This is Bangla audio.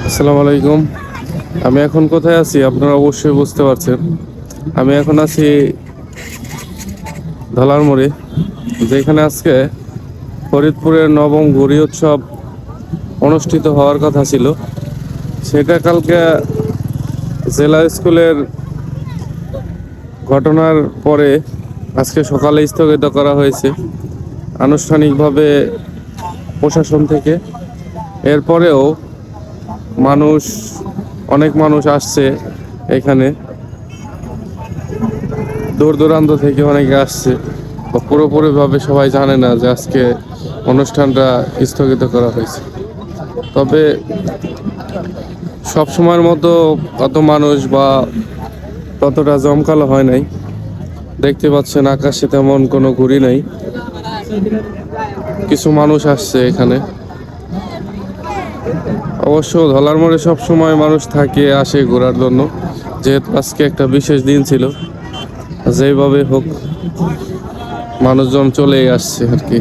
আসসালামু আলাইকুম। আমি এখন কোথায় আছি আপনারা অবশ্যই বুঝতে পারছেন। আমি এখন আছি ধলার মোড়ে, যেখানে আজকে ফরিদপুরের নবম ঘুড়ি উৎসব অনুষ্ঠিত হওয়ার কথা ছিল। সেটা কালকে জেলা স্কুলের ঘটনার পরে আজকে সকালে স্থগিত করা হয়েছে আনুষ্ঠানিকভাবে প্রশাসন থেকে। এরপরেও মানুষ অনেক মানুষ আসছে এখানে, দূর দূরান্ত থেকে অনেকে আসছে। পুরোপুরিভাবে সবাই জানে না যে আজকে অনুষ্ঠানটা স্থগিত করা হয়েছে। তবে সব সময়ের মতো অত মানুষ বা ততটা জমকালো হয় নাই। দেখতে পাচ্ছেন আকাশে তেমন কোনো ঘুড়ি নাই, কিছু মানুষ আসছে এখানে। অবশ্য ধলার মোড়ে সব সময় মানুষ থাকে, আসে ঘোরার জন্য, যেহেতু আজকে একটা বিশেষ দিন ছিল। যেভাবে হোক মানুষজন চলেই আসছে আর কি।